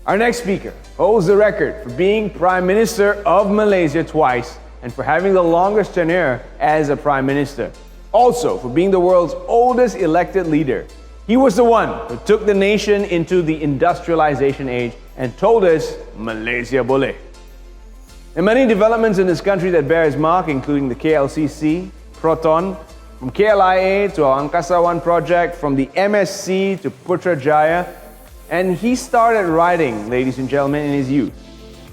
Our next speaker holds the record for being Prime Minister of Malaysia twice and for having the longest tenure as a Prime Minister. Also for being the world's oldest elected leader. He was the one who took the nation into the industrialization age and told us, Malaysia boleh. There are many developments in this country that bear his mark, including the KLCC, Proton, from KLIA to our Angkasa One project, from the MSC to Putrajaya, and he started writing, ladies and gentlemen, in his youth.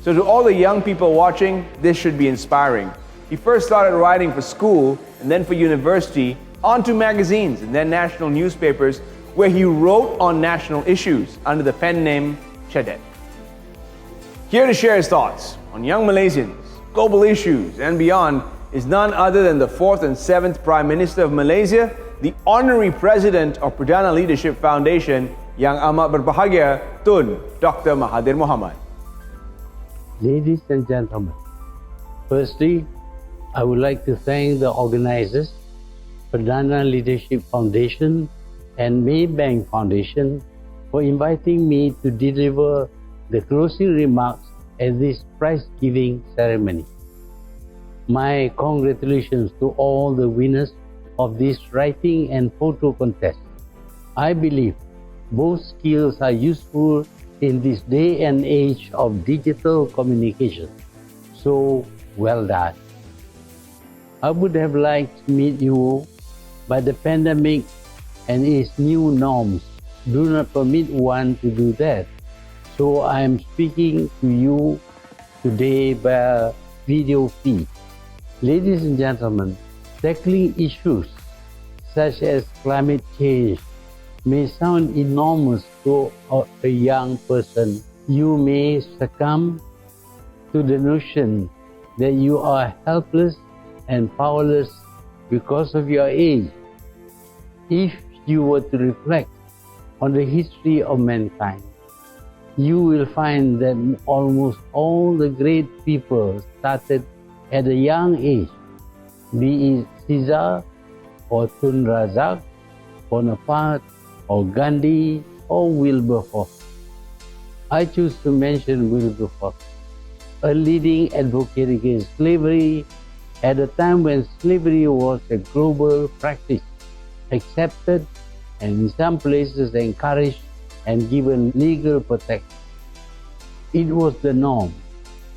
So to all the young people watching, this should be inspiring. He first started writing for school and then for university, onto magazines and then national newspapers, where he wrote on national issues under the pen name Cadet. Here to share his thoughts on young Malaysians, global issues and beyond is none other than the 4th and 7th Prime Minister of Malaysia, the Honorary President of Perdana Leadership Foundation, Yang Amat Berbahagia, Tun Dr Mahathir Mohamad. Ladies and gentlemen, firstly, I would like to thank the organizers, Perdana Leadership Foundation and Maybank Foundation, for inviting me to deliver the closing remarks at this prize-giving ceremony. My congratulations to all the winners of this writing and photo contest. I believe both skills are useful in this day and age of digital communication. So, well done. I would have liked to meet you, but the pandemic and its new norms do not permit one to do that. So I am speaking to you today via video feed. Ladies and gentlemen, tackling issues such as climate change may sound enormous to a young person. You may succumb to the notion that you are helpless and powerless because of your age. If you were to reflect on the history of mankind, you will find that almost all the great people started at a young age, be it Caesar or Tun Razak, Bonaparte or Gandhi or Wilberforce. I choose to mention Wilberforce, a leading advocate against slavery at a time when slavery was a global practice, accepted and in some places encouraged and given legal protection. It was the norm,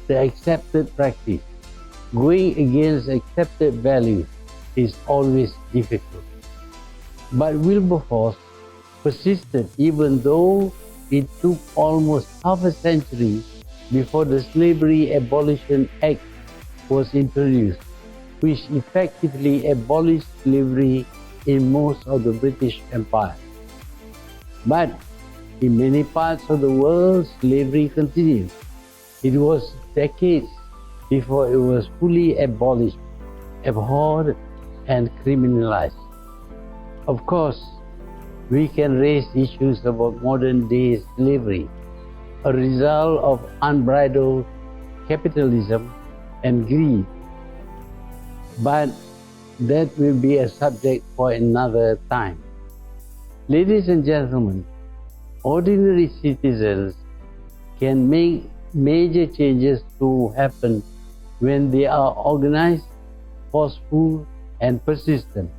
the accepted practice. Going against accepted values is always difficult. But Wilberforce persisted even though it took almost half a century before the Slavery Abolition Act was introduced, which effectively abolished slavery in most of the British Empire. But in many parts of the world, slavery continued. It was decades before it was fully abolished, abhorred, and criminalized. Of course, we can raise issues about modern-day slavery, a result of unbridled capitalism and greed. But that will be a subject for another time. Ladies and gentlemen, ordinary citizens can make major changes to happen when they are organized, forceful, and persistent.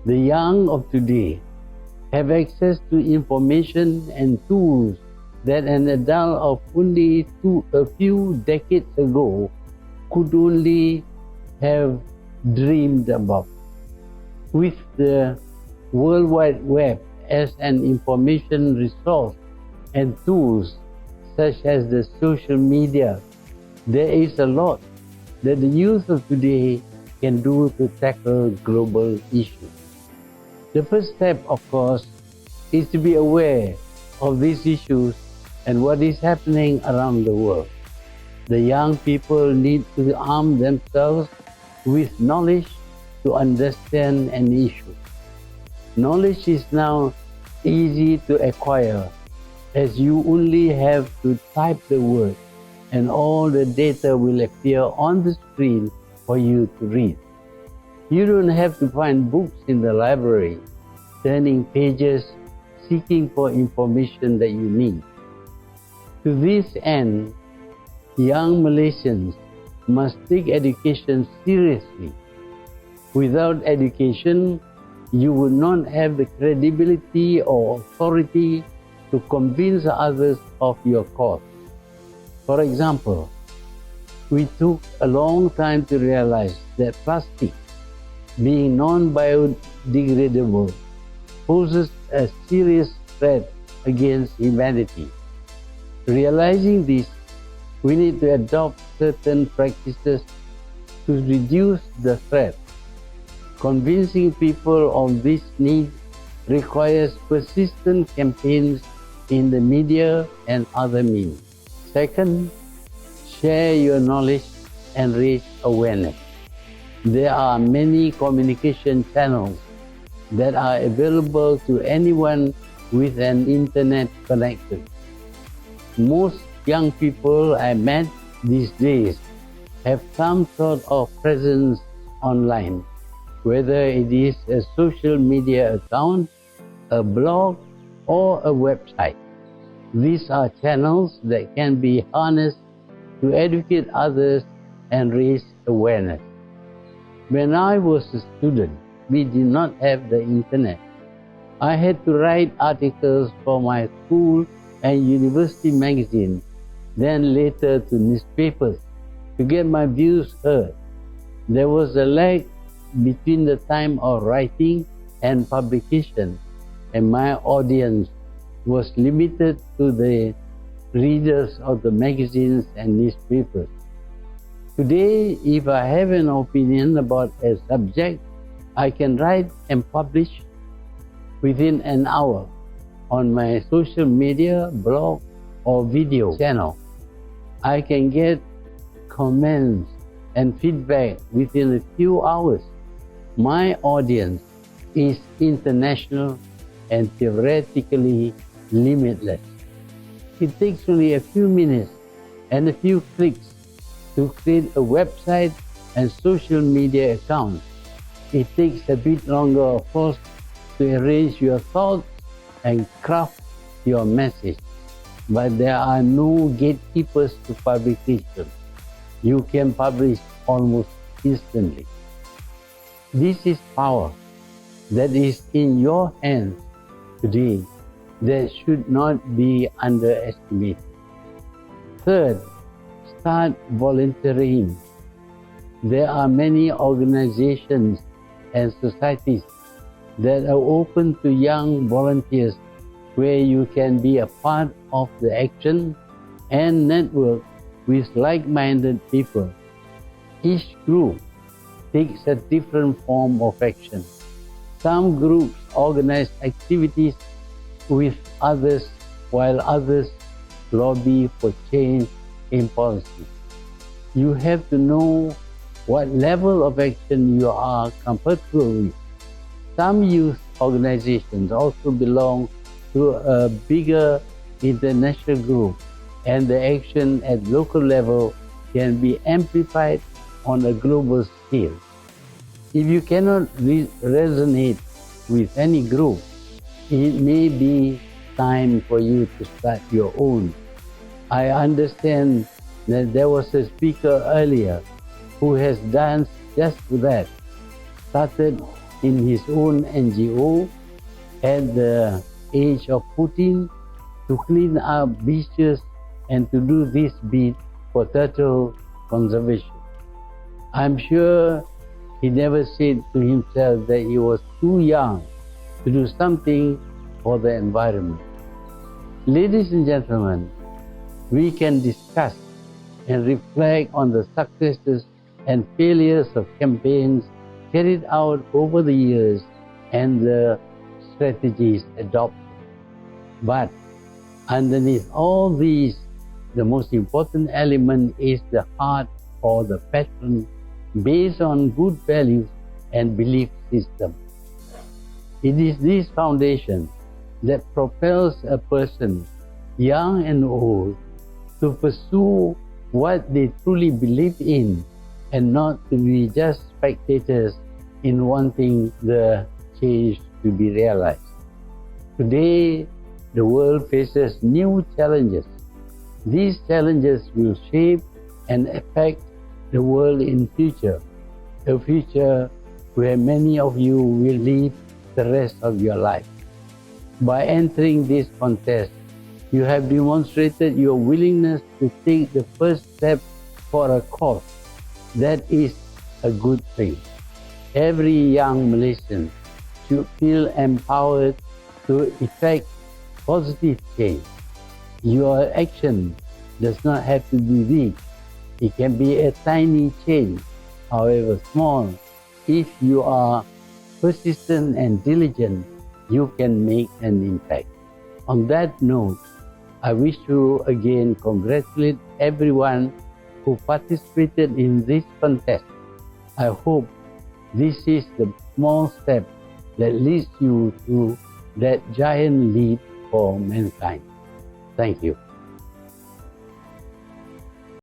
The young of today have access to information and tools that an adult of only a few decades ago could only have dreamed about. With the World Wide Web as an information resource and tools such as the social media, there is a lot that the youth of today can do to tackle global issues. The first step, of course, is to be aware of these issues and what is happening around the world. The young people need to arm themselves with knowledge to understand an issue. Knowledge is now easy to acquire, as you only have to type the word and all the data will appear on the screen for you to read. You don't have to find books in the library, turning pages, seeking for information that you need. To this end, young Malaysians must take education seriously. Without education, you would not have the credibility or authority to convince others of your cause. For example, we took a long time to realize that plastic, being non-biodegradable, poses a serious threat against humanity. Realizing this, we need to adopt certain practices to reduce the threat. Convincing people of this need requires persistent campaigns in the media and other means. Second, share your knowledge and raise awareness. There are many communication channels that are available to anyone with an internet connection. Most young people I met these days have some sort of presence online, whether it is a social media account, a blog, or a website. These are channels that can be harnessed to educate others and raise awareness. When I was a student, we did not have the internet. I had to write articles for my school and university magazine, then later to newspapers, to get my views heard. There was a lag between the time of writing and publication, and my audience was limited to the readers of the magazines and newspapers. Today, if I have an opinion about a subject, I can write and publish within an hour on my social media, blog, or video channel. I can get comments and feedback within a few hours. My audience is international and theoretically limitless. It takes only a few minutes and a few clicks to create a website and social media account. It takes a bit longer, of course, to arrange your thoughts and craft your message. But there are no gatekeepers to publication. You can publish almost instantly. This is power that is in your hands today that should not be underestimated. Third, start volunteering. There are many organizations and societies that are open to young volunteers where you can be a part of the action and network with like-minded people. Each group takes a different form of action. Some groups organize activities with others, while others lobby for change in policy. You have to know what level of action you are comfortable with. Some youth organizations also belong to a bigger international group, and the action at local level can be amplified on a global scale. If you cannot resonate with any group, it may be time for you to start your own. I understand that there was a speaker earlier who has done just that, started in his own NGO at the age of 14 to clean up beaches and to do this bit for turtle conservation. I'm sure he never said to himself that he was too young to do something for the environment. Ladies and gentlemen, we can discuss and reflect on the successes and failures of campaigns carried out over the years and the strategies adopted. But underneath all these, the most important element is the heart or the passion based on good values and belief system. It is this foundation that propels a person, young and old, to pursue what they truly believe in and not to be just spectators in wanting the change to be realized. Today, the world faces new challenges. These challenges will shape and affect the world in future, a future where many of you will live the rest of your life. By entering this contest, you have demonstrated your willingness to take the first step for a cause. That is a good thing. Every young Malaysian should feel empowered to effect positive change. Your action does not have to be big. It can be a tiny change, however small. If you are persistent and diligent, you can make an impact. On that note, I wish to again congratulate everyone who participated in this contest. I hope this is the small step that leads you to that giant leap for mankind. Thank you.